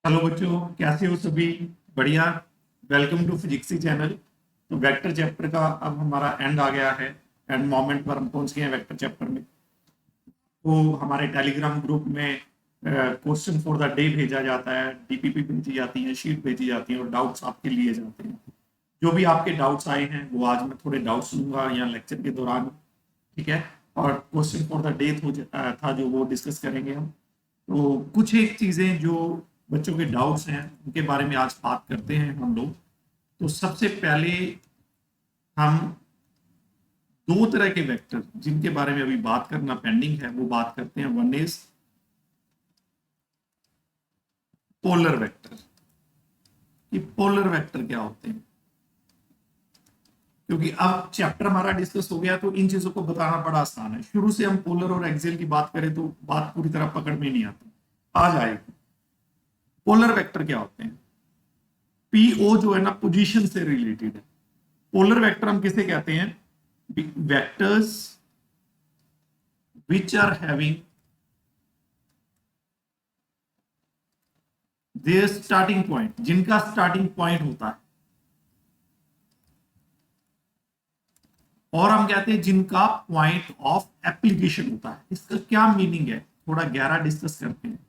Hello बच्चों, कैसे हो सभी? बढ़िया। वेलकम टू फिजिक्सी चैनल। तो वेक्टर चैप्टर का अब हमारा एंड आ गया है। एंड मोमेंट पर हम पहुंच गए हैं वेक्टर चैप्टर में। तो हमारे टेलीग्राम ग्रुप में क्वेश्चन फॉर द डे भेजा जाता है, डीपीपी भेजी जाती है, शीट भेजी जाती है और डाउट्स आपके लिए जाते हैं। जो भी आपके डाउट्स आए हैं वो आज मैं थोड़े डाउट्स लूंगा यहाँ लेक्चर के दौरान। ठीक है। और क्वेश्चन फॉर द डे था जो वो डिस्कस करेंगे हम। तो कुछ एक चीजें जो बच्चों के डाउट्स हैं उनके बारे में आज बात करते हैं हम लोग। तो सबसे पहले हम दो तरह के वेक्टर जिनके बारे में अभी बात करना पेंडिंग है वो बात करते हैं। One is polar vector. कि पोलर वेक्टर क्या होते हैं, क्योंकि अब चैप्टर हमारा डिस्कस हो गया तो इन चीजों को बताना बड़ा आसान है। शुरू से हम पोलर और एक्सियल की बात करें तो बात पूरी तरह पकड़ में नहीं आती। आ जाएगी। पोलर वेक्टर क्या होते हैं? पीओ जो है ना, पोजीशन से रिलेटेड है। पोलर वेक्टर हम किसे कहते हैं? Vectors which are having their starting point, जिनका स्टार्टिंग पॉइंट होता है, और हम कहते हैं जिनका पॉइंट ऑफ एप्लीकेशन होता है। इसका क्या मीनिंग है, थोड़ा गहरा डिस्कस करते हैं।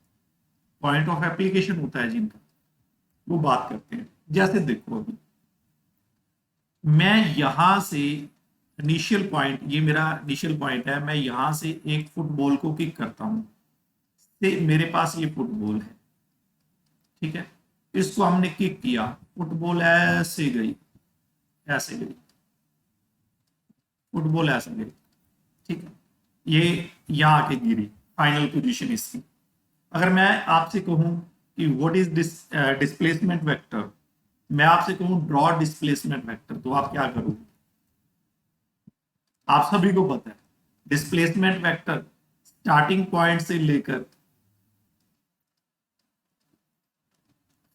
पॉइंट ऑफ एप्लीकेशन होता है जिनका, वो बात करते हैं। जैसे देखो, अभी मैं यहां से इनिशियल पॉइंट, ये मेरा इनिशियल पॉइंट है, मैं यहां से एक फुटबॉल को किक करता हूं। से मेरे पास ये फुटबॉल है। ठीक है। इसको हमने किक किया, फुटबॉल ऐसे गई, ऐसे गई, फुटबॉल ऐसे गई। ठीक है। ये यहां आके गिरी, फाइनल पोजीशन इसकी। अगर मैं आपसे कहूं कि व्हाट इज डिस्प्लेसमेंट वेक्टर, मैं आपसे कहूं ड्रॉ डिस्प्लेसमेंट वेक्टर, तो आप क्या करोगे? आप सभी को पता है डिस्प्लेसमेंट वेक्टर स्टार्टिंग पॉइंट से लेकर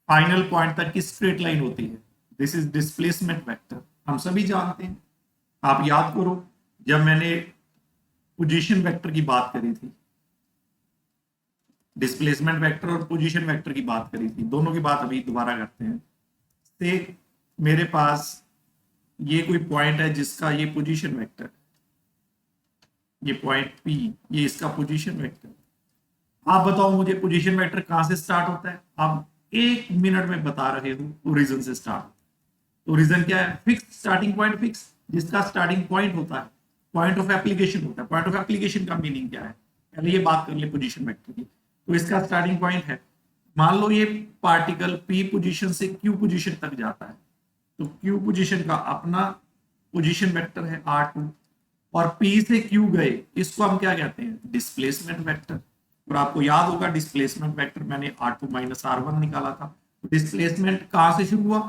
फाइनल पॉइंट तक की स्ट्रेट लाइन होती है। दिस इज डिस्प्लेसमेंट वेक्टर, हम सभी जानते हैं। आप याद करो, जब मैंने पोजीशन वेक्टर की बात करी थी, डिस्प्लेसमेंट वेक्टर और पोजीशन वेक्टर की बात करी थी, दोनों की बात अभी दोबारा करते हैं। से मेरे पास ये कोई पॉइंट है जिसका ये पोजीशन वेक्टर, ये पॉइंट पी, ये इसका पोजीशन वेक्टर। आप बताओ मुझे पोजीशन वेक्टर कहां से स्टार्ट होता है? आप एक मिनट में बता रहे हो ओरिजिन से स्टार्ट। ओरिजिन क्या है? फिक्स स्टार्टिंग पॉइंट, फिक्स जिसका स्टार्टिंग पॉइंट होता है, पॉइंट ऑफ एप्लीकेशन होता है। पॉइंट ऑफ एप्लीकेशन का मीनिंग क्या है, पहले ये बात कर ले पोजीशन वेक्टर की। तो इसका स्टार्टिंग पॉइंट है, मान लो ये पार्टिकल पी पोजीशन से क्यू पोजीशन तक जाता है, तो क्यू पोजीशन का अपना पोजीशन वेक्टर है R2। और पी से क्यू गए, इसको हम क्या कहते हैं? Displacement vector. और आपको याद होगा डिस्प्लेसमेंट वेक्टर मैंने R2 माइनस R1 निकाला था। डिस्प्लेसमेंट कहां से शुरू हुआ?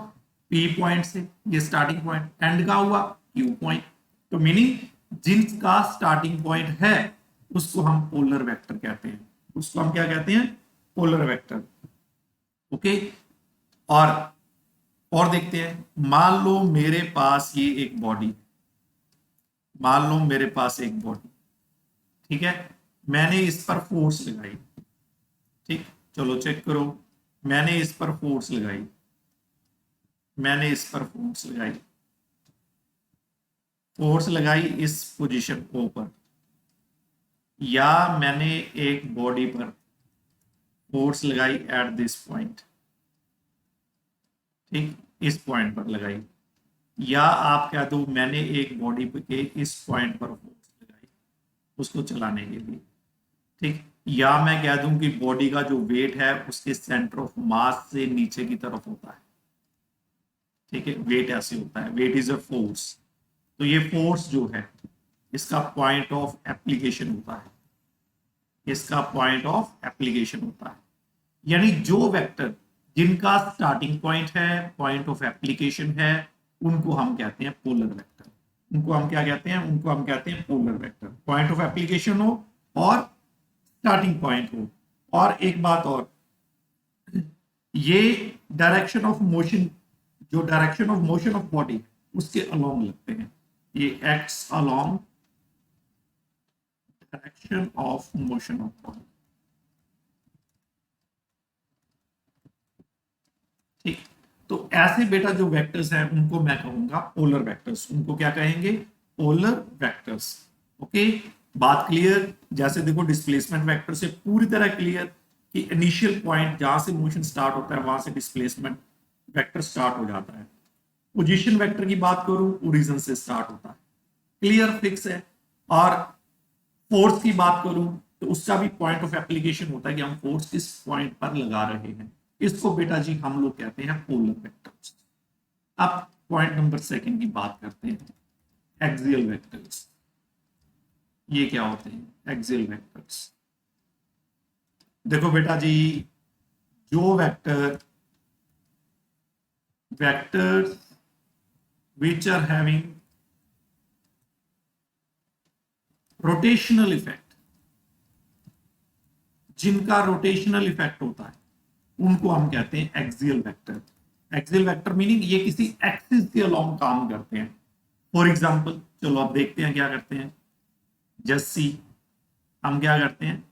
पी पॉइंट से, ये स्टार्टिंग पॉइंट। एंड कहां हुआ? Q point. तो मीनिंग जिनका स्टार्टिंग पॉइंट है उसको हम पोलर वेक्टर कहते हैं। उसको हम क्या कहते हैं? Polar vector. ओके। और और देखते हैं, मान लो मेरे पास ये एक बॉडी, मान लो मेरे पास एक बॉडी, ठीक है। मैंने इस पर फोर्स लगाई। ठीक। चलो चेक करो, मैंने इस पर फोर्स लगाई, मैंने इस पर फोर्स लगाई, फोर्स लगाई इस पोजीशन ओ पर, या मैंने एक बॉडी पर फोर्स लगाई एट दिस पॉइंट। ठीक। इस पॉइंट पर लगाई, या आप कह दो मैंने एक बॉडी के इस पॉइंट पर फोर्स लगाई उसको चलाने के लिए। ठीक। या मैं कह दूं कि बॉडी का जो वेट है उसके सेंटर ऑफ मास से नीचे की तरफ होता है। ठीक है। वेट ऐसे होता है, वेट इज अ फोर्स। तो ये फोर्स जो है इसका पॉइंट ऑफ एप्लीकेशन होता है, इसका पॉइंट ऑफ एप्लीकेशन होता है। यानी जो वेक्टर जिनका स्टार्टिंग पॉइंट है, पॉइंट ऑफ एप्लीकेशन है, उनको हम कहते हैं पोलर वेक्टर। उनको हम क्या कहते हैं? उनको हम कहते हैं polar vector. Point of application हो और स्टार्टिंग पॉइंट हो। और एक बात और, ये डायरेक्शन ऑफ मोशन, जो direction of motion of body उसके अलोंग लगते हैं। ये acts along direction of motion of body. ऐसे बेटा जो वेक्टर्स हैं उनको मैं कहूंगा पोलर वेक्टर्स। उनको क्या कहेंगे? Polar vectors. ओके, बात क्लियर? जैसे देखो डिस्प्लेसमेंट वेक्टर से पूरी तरह क्लियर कि इनिशियल पॉइंट जहां से मोशन स्टार्ट होता है वहां से डिस्प्लेसमेंट वेक्टर स्टार्ट हो जाता है। पोजीशन वेक्टर की बात करूं, ओरिजिन से स्टार्ट होता है, क्लियर फिक्स है। और फोर्स की बात करूं तो उसका भी पॉइंट ऑफ एप्लीकेशन होता है कि हम फोर्स किस पॉइंट पर लगा रहे हैं। इसको बेटा जी हम लोग कहते हैं पोलर वेक्टर्स। अब पॉइंट नंबर सेकंड की बात करते हैं, एक्सियल वेक्टर्स। ये क्या होते हैं एक्सियल वेक्टर्स? देखो बेटा जी, जो vectors which are having rotational effect, जिनका रोटेशनल इफेक्ट होता है, उनको हम कहते हैं axial vector. Axial vector meaning ये किसी एक्सिस के अलोंग काम करते हैं। फॉर एग्जांपल, चलो आप देखते हैं क्या करते हैं। जैसी हम क्या करते हैं,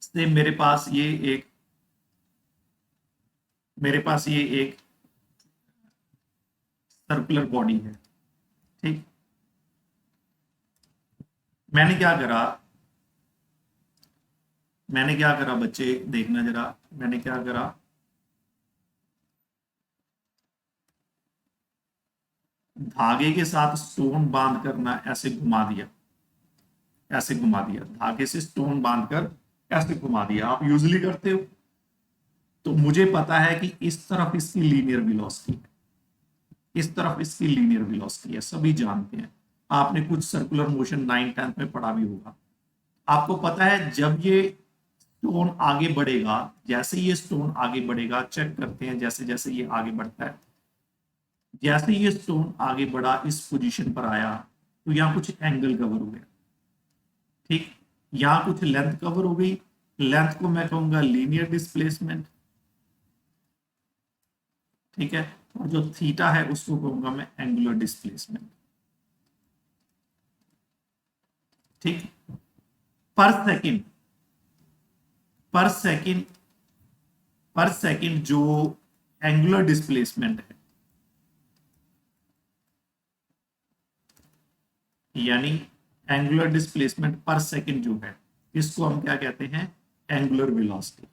से मेरे पास ये एक सर्कुलर बॉडी है, ठीक। मैंने क्या करा बच्चे, देखना जरा, मैंने क्या करा, धागे के साथ स्टोन बांध कर ना ऐसे घुमा दिया, धागे से स्टोन बांधकर ऐसे घुमा दिया। आप यूजली करते हो, तो मुझे पता है कि इस तरफ इसकी लीनियर वेलोसिटी है, इस तरफ इसकी लीनियर वेलोसिटी है, सभी जानते हैं। आपने कुछ सर्कुलर मोशन 9th-10th में पढ़ा भी होगा। आपको पता है जब ये स्टोन आगे बढ़ेगा, जैसे ये स्टोन आगे बढ़ेगा, चेक करते हैं जैसे जैसे ये आगे बढ़ता है, जैसे ये स्टोन आगे बढ़ा इस पोजीशन पर आया तो यहाँ कुछ एंगल कवर हो गया, ठीक। यहाँ कुछ लेंथ कवर हो गई, लेंथ को मैं कहूंगा लीनियर डिस्प्लेसमेंट, ठीक है। और जो थीटा है उसको कहूंगा मैं एंगुलर डिस्प्लेसमेंट, ठीक। पर सेकंड जो एंगुलर डिस्प्लेसमेंट है, यानी एंगुलर डिस्प्लेसमेंट पर सेकंड जो है, इसको हम क्या कहते हैं? Angular velocity.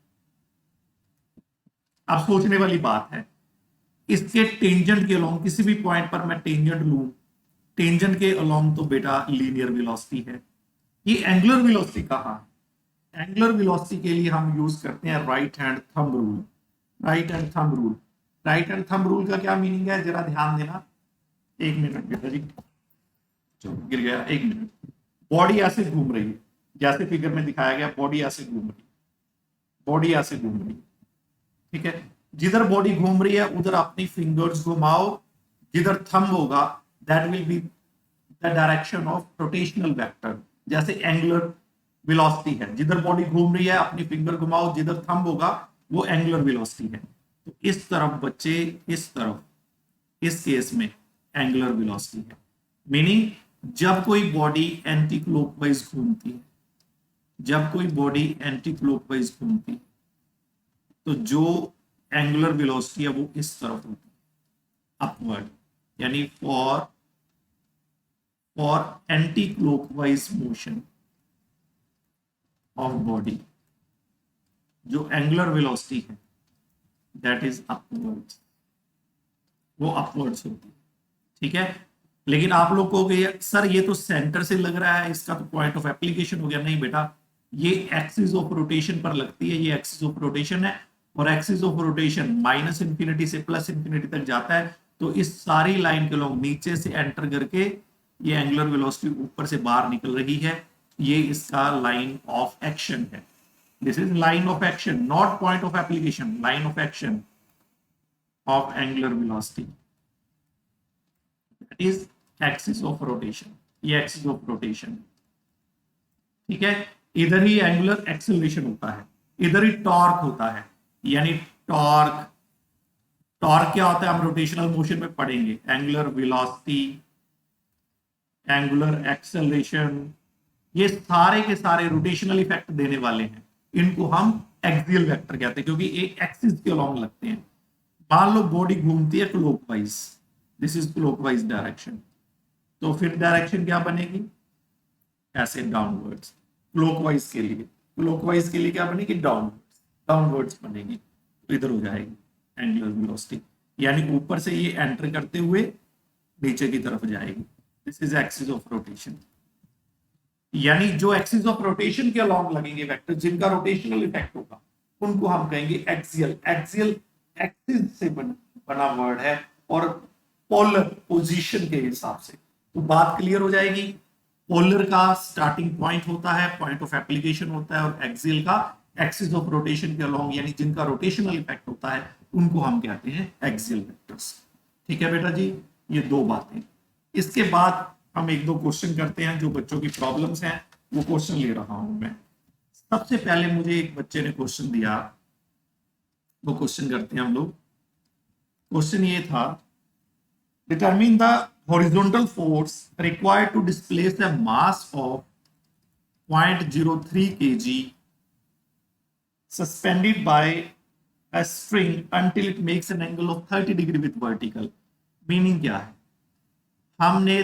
अब सोचने वाली बात है, इसके टेंजेंट के अलोंग किसी भी पॉइंट पर मैं टेंजेंट लूं, टेंजेंट के अलोंग तो बेटा लीनियर वेलोसिटी है। ये एंगुलर वेलोसिटी कहां है? एंगुलर वेलोसिटी के लिए हम यूज करते हैं right hand thumb rule. Right hand thumb rule का क्या मीनिंग है, जरा ध्यान देना। एक मिनट बेटा जी, चलो गिर गया, एक मिनट। बॉडी ऐसे घूम रही है, जैसे फिगर में दिखाया गया, बॉडी ऐसे घूम रही है, ठीक है। जिधर बॉडी घूम रही है उधर अपनी फिंगर्स घुमाओ, जिधर थंब होगा that will be the direction of rotational vector. जैसे एंगुलर वेलोसिटी है, जिधर बॉडी घूम रही है अपनी फिंगर घुमाओ, जिधर थंब होगा वो एंगुलर वेलोसिटी है। तो इस तरफ बच्चे, इस तरफ, इस केस में एंगुलर वेलोसिटी है। मीनिंग जब कोई बॉडी एंटी क्लॉकवाइज घूमती है, तो जो एंगुलर वेलोसिटी है वो इस तरफ होती है, अपवर्ड। यानी for anti clockwise motion of body, जो एंगुलर वेलोसिटी है दैट इज अपवर्ड्स, वो अपवर्ड्स होती है, ठीक है। लेकिन आप लोग कहोगे सर ये तो सेंटर से लग रहा है, इसका तो पॉइंट ऑफ एप्लीकेशन हो गया। नहीं बेटा, ये एक्सिस ऑफ रोटेशन पर लगती है, ये एक्सिस ऑफ रोटेशन है, और एक्सिस ऑफ रोटेशन -∞ से +∞ तक जाता है। तो इस सारी लाइन के लोग नीचे से एंटर करके ये एंगुलर वेलोसिटी ऊपर से बाहर निकल रही है, ये इसका लाइन ऑफ एक्शन है। This is line of action, not point of application, line of action of angular velocity, that is axis of rotation. ये एक्सिस ऑफ रोटेशन, ठीक है। इधर ही एंगुलर एक्सेलरेशन होता है, इधर ही टॉर्क होता है। यानी टॉर्क क्या होता है हम रोटेशनल मोशन में पढ़ेंगे, एंगुलर वेलोसिटी, एंगुलर एक्सेलरेशन, ये सारे के सारे रोटेशनल इफेक्ट देने वाले हैं। इनको हम एक्सियल वेक्टर कहते हैं क्योंकि एक एक्सिस के अलोंग लगते हैं। मान लो बॉडी घूमती है clockwise, this is clockwise direction, तो फिर डायरेक्शन क्या बनेगी, ऐसे डाउनवर्ड्स। क्लॉकवाइज के लिए क्या बनेगी, डाउनवर्ड्स, डाउनवर्ड्स बनेगी, तो इधर हो जाएगी एंगुलर वेलोसिटी, यानी ऊपर से ये एंटर करते हुए नीचे की तरफ जाएगी। This is axis of rotation, यानी जो एक्सिस ऑफ रोटेशन के अलोंग लगेंगे वेक्टर, जिनका रोटेशनल इफेक्ट होगा, उनको हम कहेंगे एक्सियल। एक्सियल एक्सिस से बना वर्ड है और पोलर पोजीशन के हिसाब से, तो बात क्लियर हो जाएगी। पोलर का स्टार्टिंग पॉइंट होता है, पॉइंट ऑफ एप्लीकेशन होता है, और एक्सियल का एक्सिस ऑफ रोटेशन के अलोंग, यानी जिनका रोटेशनल इफेक्ट होता है, उनको हम कहते हैं एक्सियल वेक्टर्स। ठीक है बेटा जी, ये दो बातें। इसके बाद हम एक दो क्वेश्चन करते हैं, जो बच्चों की प्रॉब्लम्स हैं वो क्वेश्चन ले रहा हूं मैं। सबसे पहले मुझे एक बच्चे ने क्वेश्चन दिया, वो क्वेश्चन करते हैं हम लोग। क्वेश्चन ये था, determine the horizontal force required to displace a mass of 0.03 kg suspended by a string until it makes an angle of 30 degree with vertical। Meaning क्या है, हमने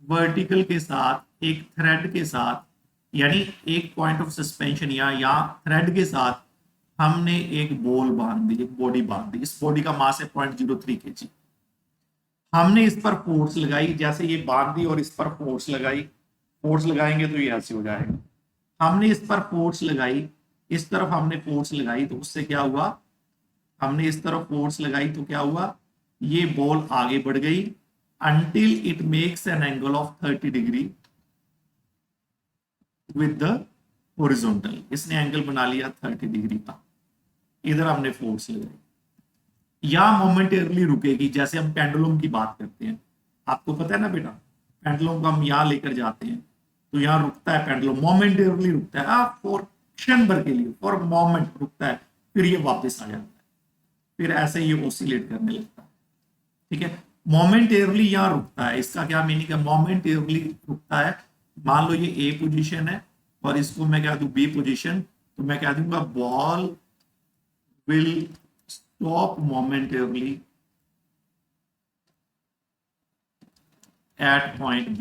वर्टिकल के साथ एक थ्रेड के साथ, यानी एक पॉइंट ऑफ सस्पेंशन या थ्रेड के साथ हमने एक बॉल बांध दी, एक बॉडी बांध दी। इस बॉडी का मास है 0.03 kg। हमने इस पर फोर्स लगाई, जैसे ये बांध दी और इस पर फोर्स लगाई, फोर्स लगाएंगे तो ये ऐसे हो जाएगा। हमने इस पर फोर्स लगाई, इस तरफ हमने फोर्स लगाई, तो उससे क्या हुआ, हमने इस तरफ फोर्स लगाई तो क्या हुआ, ये बॉल आगे बढ़ गई until it makes an angle of 30 degree with the horizontal। इसने एंगल बना लिया 30 डिग्री का, इधर हमने फोर्स लगाई, या मोमेंटेरली रुकेगी। जैसे हम पेंडुलम की बात करते हैं, आपको पता है ना बेटा, पेंडुलम को हम यहां लेकर जाते हैं तो यहां रुकता है पेंडुलम, मोमेंटेरली रुकता है, फॉर क्षण भर के लिए, फॉर मोमेंट रुकता है, फिर ये वापस आ जाता है, फिर ऐसे ये ऑसिलेट करने लगता है। ठीक है, मोमेंटेरली यहां रुकता है, इसका क्या मीनिंग है, मोमेंटेरली रुकता है। मान लो ये ए पोजीशन है और इसको मैं कह दूं बी पोजीशन, तो मैं कह दूंगा ball will stop momentarily at point B।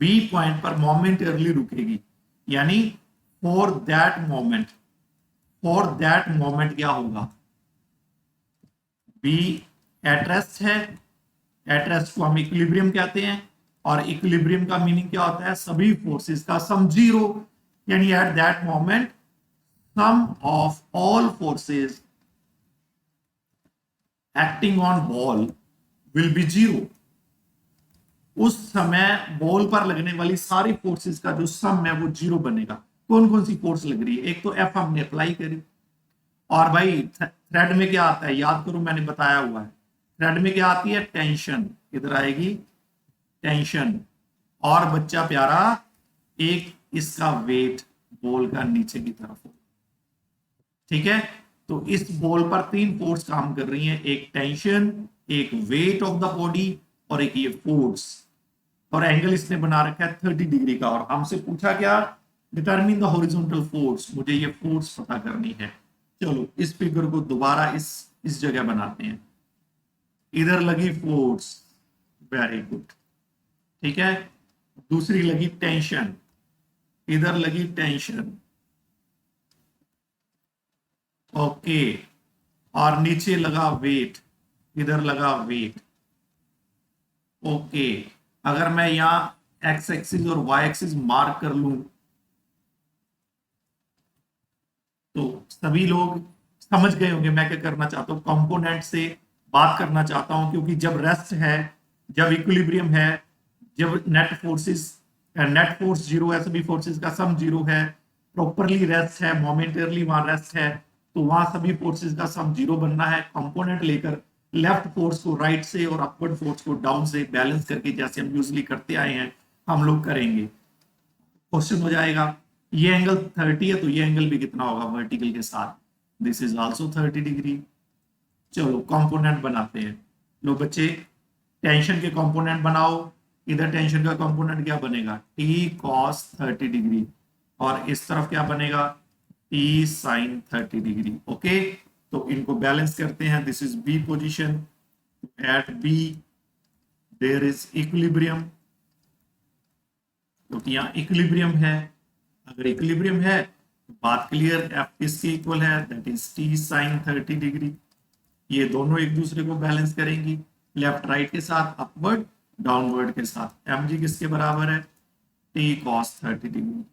B point पर momentarily रुकेगी, यानी for that moment क्या होगा, B at rest है, at rest को हम इक्विलिब्रियम कहते हैं, और इक्विलिब्रियम का मीनिंग क्या होता है, सभी फोर्सेस का सम जीरो, यानी at that moment sum of all forces acting on ball will be zero. उस समय बॉल पर लगने वाली सारी फोर्सेस का जो सम है वो जीरो बनेगा। कौन कौन सी फोर्स लग रही है, एक तो एफ हमने अप्लाई करी, और भाई थ्रेड में क्या आता है, याद करो मैंने बताया हुआ है, थ्रेड में क्या आती है, टेंशन, इधर आएगी टेंशन, और बच्चा प्यारा एक इसका वेट बॉल का नीचे की तरफ हो। ठीक है, तो इस बॉल पर तीन फोर्स काम कर रही हैं, एक टेंशन, एक वेट ऑफ द बॉडी, और एक ये फोर्स, और एंगल इसने बना रखा है 30 डिग्री का। और हमसे पूछा क्या, डिटरमिन द हॉरिजॉन्टल फोर्स, मुझे ये फोर्स पता करनी है। चलो इस फिगर को दोबारा इस जगह बनाते हैं, इधर लगी फोर्स, वेरी गुड, ठीक है, दूसरी लगी टेंशन, इधर लगी टेंशन, ओके, और नीचे लगा वेट, इधर लगा वेट, ओके। अगर मैं यहां एक्स एक्सिस और वाई एक्सिस मार्क कर लूं तो सभी लोग समझ गए होंगे मैं क्या करना चाहता हूं, कंपोनेंट से बात करना चाहता हूं, क्योंकि जब रेस्ट है, जब इक्विलिब्रियम है, जब नेट फोर्स जीरो है, सभी फोर्सेस का सम जीरो है, प्रॉपरली रेस्ट है, मोमेंटरली वहां रेस्ट है, तो वहां सभी फोर्सेस का सम जीरो बनना है। कंपोनेंट लेकर लेफ्ट फोर्स को राइट से और अपवर्ड फोर्स को डाउन से बैलेंस करके, जैसे हम यूजली करते आए हैं, हम लोग करेंगे। क्वेश्चन हो जाएगा, ये एंगल 30 है तो ये एंगल भी कितना होगा वर्टिकल के साथ, दिस इज आल्सो 30 डिग्री। चलो कंपोनेंट बनाते हैं, लो बच्चे टेंशन के कंपोनेंट बनाओ। इधर टेंशन का कंपोनेंट क्या बनेगा, टी कॉस 30 डिग्री, और इस तरफ क्या बनेगा, टी साइन 30 डिग्री। ओके, तो इनको बैलेंस करते हैं। This is B position, at B there is equilibrium, क्योंकि यहाँ इक्विलिब्रियम है। अगर इक्विलिब्रियम है तो बात क्लियर, एफ किसके इक्वल है, that is T sine 30 degree. ये दोनों एक दूसरे को बैलेंस करेंगी, लेफ्ट राइट के साथ, अपवर्ड डाउनवर्ड के साथ। एम जी किसके बराबर है, टी कॉस 30 डिग्री।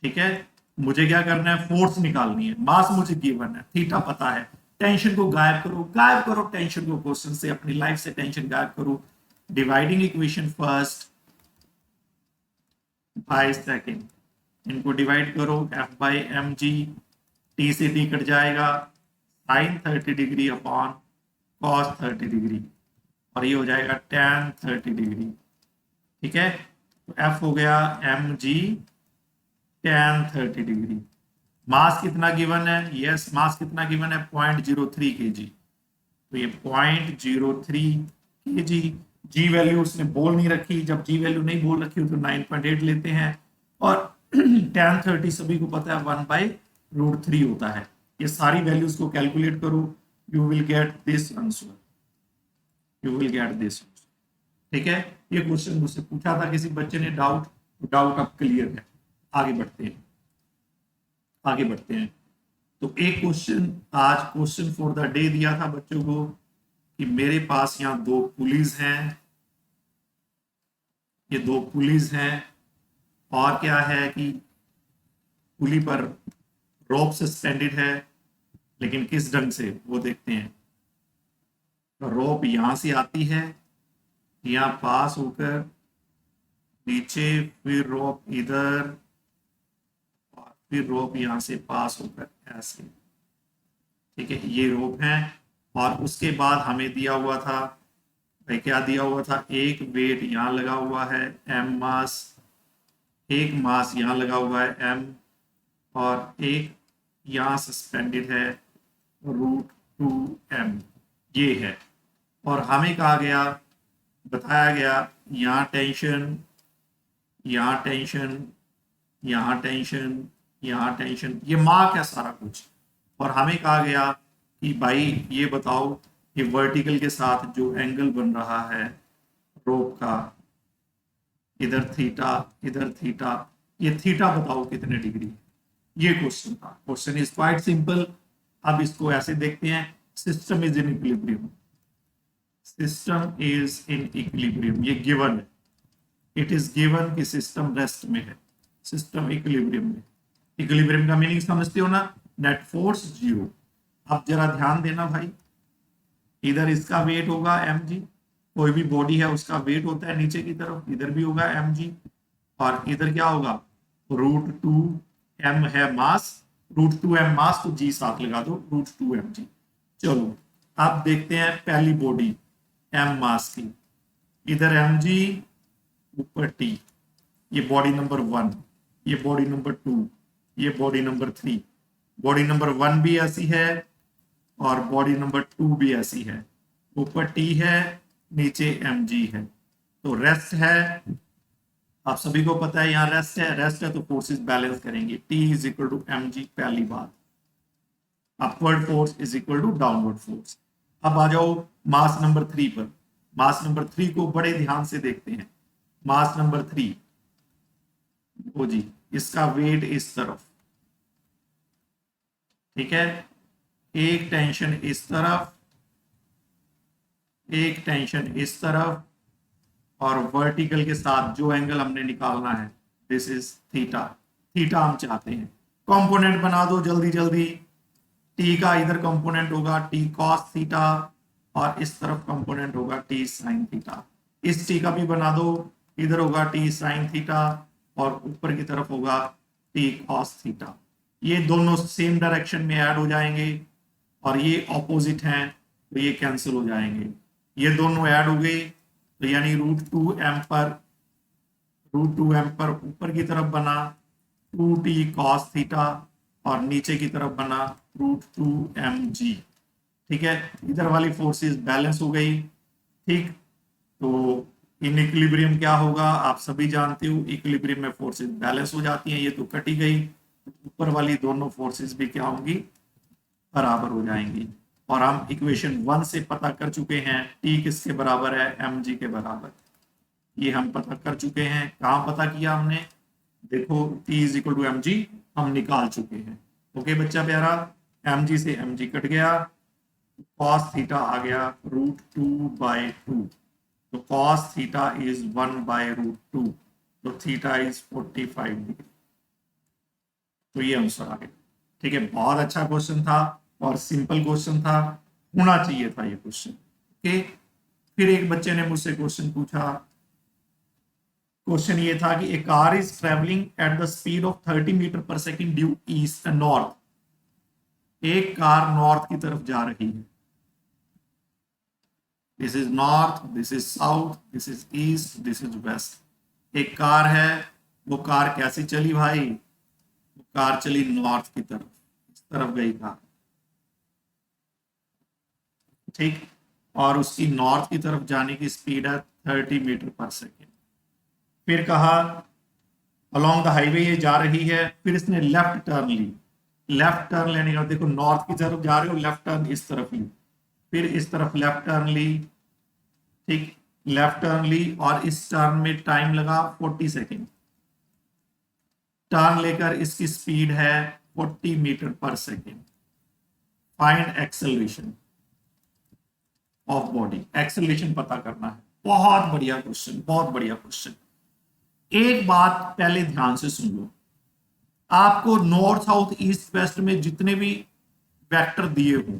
ठीक है, मुझे क्या करना है, फोर्स निकालनी है। मास मुझे गिवन है, थीटा पता है। टेंशन को गायब करो, गायब करो टेंशन को क्वेश्चन से, अपनी लाइफ से टेंशन गायब करो। Dividing equation first by second, इनको डिवाइड करो, F by M G, T से टी कट जाएगा, sine 30 degree upon cos 30 degree, और ये हो जाएगा tan 30 डिग्री। ठीक है, तो एफ हो गया एम जी tan 30 डिग्री। मास कितना गिवन है, यस मास कितना गिवन है, 0.03 kg। तो ये 0.03 kg। जी वैल्यू उसने बोल नहीं रखी, जब जी वैल्यू नहीं बोल रखी हो तो 9.8 लेते हैं, और tan 30 सभी को पता है 1/√3 होता है। ये सारी वैल्यूज को कैलकुलेट करो, you will get this answer, you will get this. ठीक है, ये क्वेश्चन मुझसे पूछा था किसी बच्चे ने, डाउट अब क्लियर है। आगे बढ़ते हैं, आगे बढ़ते हैं। तो एक क्वेश्चन आज क्वेश्चन फॉर द डे दिया था बच्चों को कि मेरे पास यहाँ दो पुलीज हैं, ये दो पुलीज हैं, और क्या है कि पुली पर रोप सस्पेंडेड है, लेकिन किस ढंग से वो देखते हैं। तो रोप यहां से आती है, यहाँ पास होकर नीचे, फिर रोप इधर, और फिर रोप यहां से पास होकर ऐसे। ठीक है, ये रोप है। और उसके बाद हमें दिया हुआ था भाई, क्या दिया हुआ था, एक वेट यहाँ लगा हुआ है एम मास, एक मास यहाँ लगा हुआ है एम, और एक यहाँ सस्पेंडेड है √2m, ये है। और हमें कहा गया, बताया गया, यहाँ टेंशन, यहाँ टेंशन, यहाँ टेंशन, यहाँ टेंशन, ये मार्क है सारा कुछ। और हमें कहा गया कि भाई ये बताओ कि वर्टिकल के साथ जो एंगल बन रहा है रोप का, इधर थीटा, इधर थीटा, ये थीटा बताओ कितने डिग्री है। ये क्वेश्चन था। Question is quite simple. अब इसको ऐसे देखते हैं, system is in equilibrium, system is in equilibrium, ये गिवन है, इट इज गिवन कि सिस्टम रेस्ट में है, सिस्टम इक्विलिब्रियम में। इक्विलिब्रियम का मीनिंग समझते हो ना, नेट फोर्स 0। अब जरा ध्यान देना भाई, इधर इसका वेट होगा mg, कोई भी बॉडी है उसका वेट होता है नीचे की तरफ, इधर भी होगा mg, और इधर क्या होगा, √2m है मास, √2m मास, तो g साथ लगा दो, √2mg। चलो अब देखते हैं पहली बॉडी m मास की, इधर mg, ऊपर t, ये बॉडी नंबर 1, ये बॉडी नंबर 2, ये बॉडी नंबर 3। बॉडी नंबर 1 भी ऐसी है और बॉडी नंबर 2 भी ऐसी है, ऊपर t है, नीचे mg है, तो रेस्ट है। आप सभी को पता है यहाँ रेस्ट है, रेस्ट है तो फोर्सेस बैलेंस करेंगे, t is equal to mg, पहली बात। Upward force is equal to downward force. अब आ जाओ मास नंबर 3 पर। मास नंबर 3 को बड़े ध्यान से देखते हैं। मास नंबर 3, ओ जी, इसका वेट इस तरफ, ठीक है, एक टेंशन इस तरफ, एक टेंशन इस तरफ, और वर्टिकल के साथ जो एंगल हमने निकालना है, दिस इज थीटा। थीटा हम चाहते हैं। कंपोनेंट बना दो जल्दी जल्दी। टी का इधर कंपोनेंट होगा टी कॉस थीटा, और इस तरफ कंपोनेंट होगा टी साइन थीटा। इस टी का भी बना दो, इधर होगा टी साइन थीटा, और ऊपर की तरफ होगा टी कॉस थीटा। ये दोनों सेम डायरेक्शन में ऐड हो जाएंगे, और ये ऑपोजिट हैं तो ये कैंसिल हो जाएंगे। ये दोनों ऐड हो गए, तो यानी √2m पर ऊपर की तरफ बना 2t cos थीटा, और नीचे की तरफ बना √2mg। ठीक है, इधर वाली फोर्सेस बैलेंस हो गई। ठीक, तो इन इक्विलिब्रियम क्या होगा आप सभी जानते हो, इक्विलिब्रियम में फोर्सेस बैलेंस हो जाती हैं, ये तो कटी गई। ऊपर वाली दोनों फोर्सेस भी क्या होंगी, बराबर हो जाएंगी। और हम इक्वेशन 1 से पता कर चुके हैं टी किसके बराबर है, एम जी के बराबर। ये हम पता कर चुके हैं। कहाँ पता किया हमने, देखो T is equal to M G हम निकाल चुके हैं। ओके बच्चा प्यारा, एम जी से एम जी कट गया, cos थीटा आ गया √2/2। तो cos थीटा इज 1/√2, तो थीटा इज 45 डिग्री। तो ये आंसर आ गया। ठीक है, बहुत अच्छा क्वेश्चन था और सिंपल क्वेश्चन था, होना चाहिए था ये क्वेश्चन। ओके, फिर एक बच्चे ने मुझसे क्वेश्चन पूछा। क्वेश्चन ये था कि a car is travelling at the speed of 30 metre पर सेकेंड ड्यू ईस्ट नॉर्थ। एक कार नॉर्थ की तरफ जा रही है। This is north, this is south, this is east, this is west. एक कार है, वो कार कैसी चली भाई, वो कार चली नॉर्थ की तरफ, इस तरफ गई कार। ठीक, और उसकी नॉर्थ की तरफ जाने की स्पीड है 30 मीटर पर सेकेंड। फिर कहा अलोंग द हाईवे ये जा रही है, फिर इसने लेफ्ट टर्न ली। लेफ्ट टर्न लेने का, देखो नॉर्थ की तरफ जा रहे हो, लेफ्ट टर्न इस तरफ ली, फिर इस तरफ लेफ्ट टर्न ली। ठीक, लेफ्ट टर्न ली और इस टर्न में टाइम लगा 40 सेकेंड। टर्न लेकर इसकी स्पीड है 40 मीटर पर second. Find acceleration of body, acceleration पता करना है। बहुत बढ़िया क्वेश्चन, बहुत बढ़िया क्वेश्चन। एक बात पहले ध्यान से सुन लो, आपको नॉर्थ साउथ ईस्ट वेस्ट में जितने भी वेक्टर दिए हो,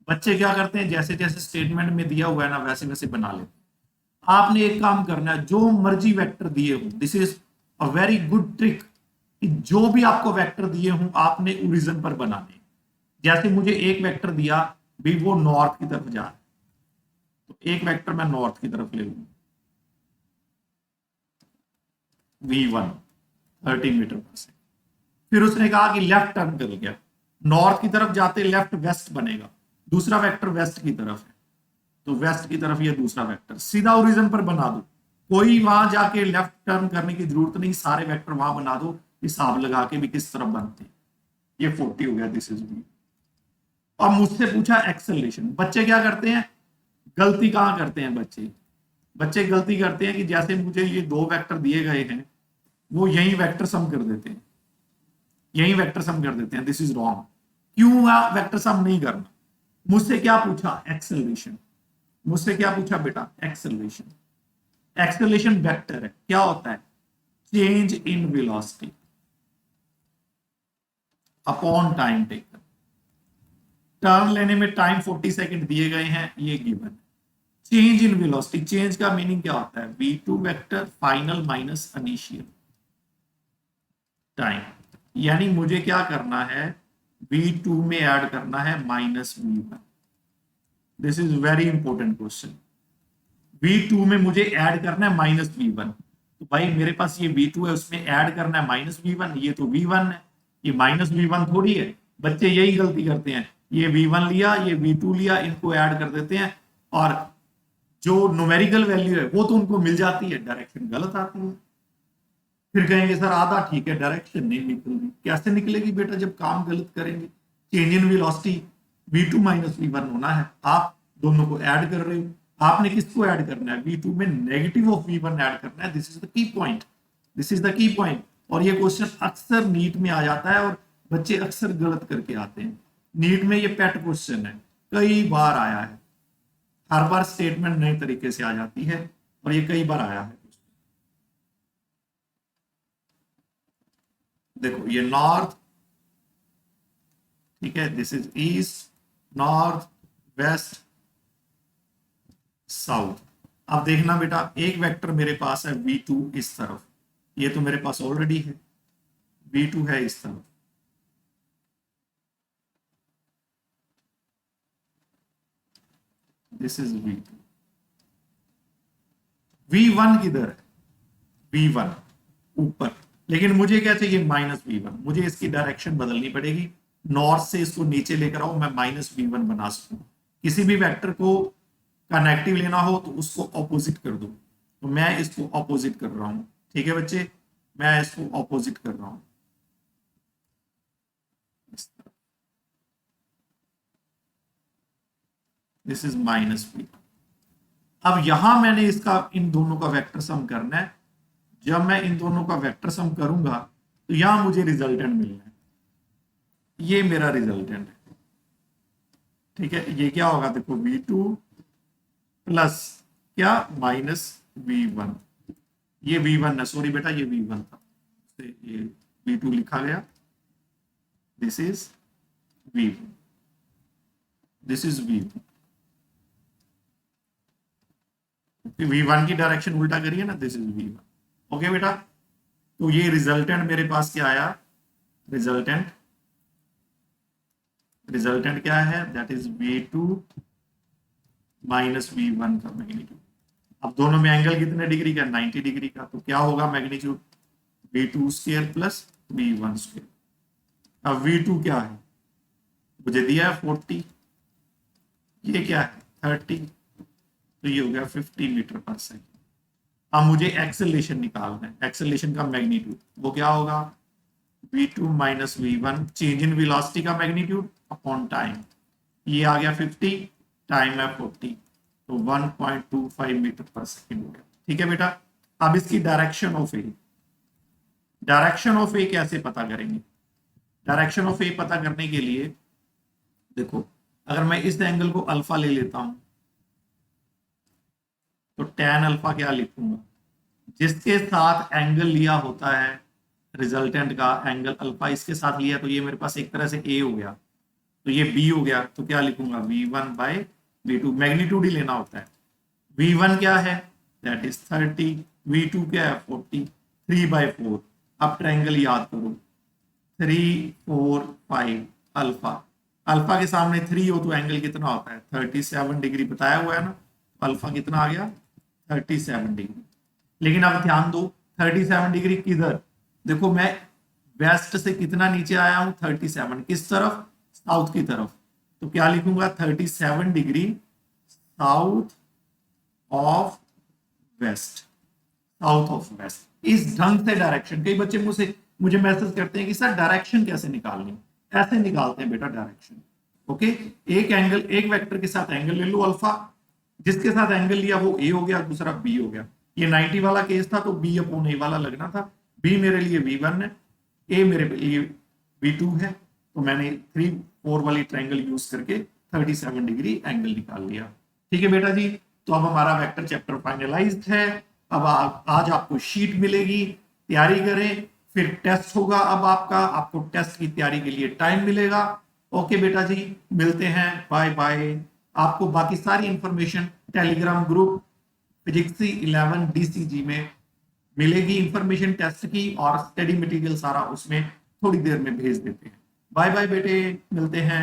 बच्चे क्या करते हैं, जैसे जैसे स्टेटमेंट में दिया हुआ है ना वैसे वैसे बना लेते हैं। आपने एक काम करना है, जो मर्जी वेक्टर दिए हो, this is a very good trick, कि जो भी आपको वेक्टर दिए हो आपने ओरिजिन पर बनाने। जैसे मुझे एक वेक्टर दिया भी, वो नॉर्थ की तरफ जा रहा है, तो एक वेक्टर मैं नॉर्थ की तरफ ले लूंगा, v1 30 मीटर पर सेकेंड। फिर उसने कहा कि लेफ्ट टर्न कर गया, नॉर्थ की तरफ जाते लेफ्ट वेस्ट बनेगा, दूसरा वेक्टर वेस्ट की तरफ है, तो वेस्ट की तरफ ये दूसरा वेक्टर सीधा ओरिजिन पर बना दो। कोई वहां जाके लेफ्ट टर्न करने की जरूरत नहीं, सारे वेक्टर वहां बना दो, हिसाब लगा के भी किस तरफ बनते हैं। ये 40 हो गया, दिस इज v। और मुझसे पूछा एक्सेलरेशन। बच्चे क्या करते हैं, गलती कहां करते हैं बच्चे, बच्चे गलती करते हैं कि जैसे मुझे ये दो वेक्टर दिए गए हैं, वो यही वेक्टर सम कर देते हैं, यही वेक्टर सम कर देते हैं। This is wrong. क्यों वेक्टर सम नहीं करना। मुझसे क्या पूछा, एक्सेलरेशन। मुझसे क्या पूछा बेटा, एक्सेलरेशन। एक्सेलरेशन वेक्टर है, क्या होता है, change in velocity upon time taken. Turn लेने में टाइम 40 सेकंड दिए गए हैं, ये given. Change in velocity, change का मीनिंग क्या होता है, v2 vector final minus initial time. यानी मुझे क्या करना है, v2 में ऐड करना है -v1। This is very important question. v2 में मुझे ऐड करना है -v1, तो भाई मेरे पास ये v2 है, उसमें ऐड करना है -v1, ये तो v1 है, ये -v1 थोड़ी है। बच्चे यही गलती करते हैं, ये v1 लिया, ये v2 लिया, इनको ऐड कर देते हैं, और जो न्यूमेरिकल वैल्यू है वो तो उनको मिल जाती है, डायरेक्शन गलत आती है। फिर कहेंगे सर आधा ठीक है, डायरेक्शन नहीं निकल रही। कैसे निकलेगी बेटा, जब काम गलत करेंगे। Change in velocity v2 -v1 होना है, आप दोनों को ऐड कर रहे हो। आपने किसको ऐड करना है, v2 में नेगेटिव ऑफ v1 ऐड करना है। This is the key point, this is the key point. और ये क्वेश्चन अक्सर नीट में आ जाता है और बच्चे अक्सर गलत करके आते हैं। नीट में ये पेट क्वेश्चन है, कई बार आया है, हर बार स्टेटमेंट नए तरीके से आ जाती है, और ये कई बार आया है। देखो ये नॉर्थ, ठीक है, this is east, north, west, south. अब देखना बेटा, एक वेक्टर मेरे पास है v2 इस तरफ, ये तो मेरे पास ऑलरेडी है, v2 है इस तरफ। This is v2। v1 किधर है, v1 ऊपर, लेकिन मुझे क्या चाहिए, -v1। मुझे इसकी डायरेक्शन बदलनी पड़ेगी, नॉर्थ से इसको नीचे लेकर आओ, मैं -v1 बना सकूं। किसी भी वेक्टर को का नेगेटिव लेना हो तो उसको ऑपोजिट कर दो, तो मैं इसको ऑपोजिट कर रहा हूं। ठीक है बच्चे, मैं इसको ऑपोजिट कर रहा हूं, दिस इज माइनस बी। अब यहां मैंने इसका इन दोनों का वेक्टर सम करना है। जब मैं इन दोनों का वेक्टर सम करूंगा तो यहां मुझे रिजल्टेंट मिलना है। ये मेरा रिजल्टेंट है, ठीक है। ये क्या होगा, देखो v2 प्लस क्या माइनस v1। ये v1 है, सॉरी बेटा ये v1 था, ये v2 लिखा गया। This is v1, this is v1। v1 की डायरेक्शन उल्टा करिए ना, दिस इज v1। ओके बेटा, तो ये रिजल्टेंट मेरे पास क्या आया, रिजल्टेंट क्या है, that is v2 minus v1 का मैग्नीट्यूड। अब दोनों में एंगल कितने डिग्री का, 90 डिग्री का, तो क्या होगा magnitude v2 square plus v1 square. अब v2 क्या है, मुझे दिया है 40, ये क्या है 30, तो ये हो गया 50 मीटर पर सेकेंड। अब मुझे एक्सेलरेशन निकालना है, एक्सेलरेशन का मैग्नीट्यूड वो क्या होगा, v2 minus v1 change in velocity का मैग्नीट्यूड अपॉन टाइम। ये आ गया 50, टाइम है 40, तो 1.25 मीटर पर सेकेंड हो गया। ठीक है बेटा, अब इसकी direction of A, direction of A कैसे पता करेंगे। डायरेक्शन ऑफ ए पता करने के लिए देखो, अगर मैं इस एंगल को अल्फा ले लेता हूं तो tan अल्फा क्या लिखूंगा, जिसके साथ एंगल लिया होता है रिजल्टेंट का एंगल अल्फा, इसके साथ लिया तो ये मेरे पास एक तरह से a हो गया, तो ये b हो गया, तो क्या लिखूंगा v1 बाय v2, मैग्नीट्यूड ही लेना होता है। v1 क्या है, दैट इज 30, v2 क्या है 40, 3/4। अब ट्रायंगल याद करो, 3 4 5 अल्फा, अल्फा के सामने 3 हो तो एंगल कितना होता है 37 डिग्री, बताया हुआ है ना। अल्फा कितना आ गया 37 डिग्री। लेकिन अब ध्यान दो 37 डिग्री किधर, देखो मैं वेस्ट से कितना नीचे आया हूं 37, किस तरफ, साउथ की तरफ, तो क्या लिखूंगा 37 degree south of west, south of west. इस ढंग से डायरेक्शन, कई बच्चे मुझे मैसेज करते हैं कि सर डायरेक्शन कैसे निकालनी, ऐसे निकालते हैं बेटा डायरेक्शन। ओके, एक एंगल, एक वेक्टर के साथ एंगल ले लो अल्फा, जिसके साथ एंगल लिया वो ए हो गया, दूसरा बी हो गया। ये 90 वाला केस था तो बी अपॉन ए वाला लगना था। बी मेरे लिए v1 है, ए मेरे लिए v2 है, तो मैंने 3 4 वाली ट्रायंगल यूज करके 37 डिग्री एंगल निकाल लिया। ठीक है बेटा जी, तो अब हमारा वेक्टर चैप्टर फाइनलाइज्ड है। अब आज आपको शीट मिलेगी, तैयारी करें, फिर टेस्ट होगा। अब आपको टेस्ट की तैयारी के लिए टाइम मिलेगा। ओके बेटा जी, मिलते हैं, बाय बाय। आपको बाकी सारी इंफॉर्मेशन टेलीग्राम ग्रुप फिजिक्सी 11 DCG में मिलेगी, इंफॉर्मेशन टेस्ट की और स्टडी मटेरियल सारा उसमें थोड़ी देर में भेज देते हैं। बाय बाय बेटे, मिलते हैं।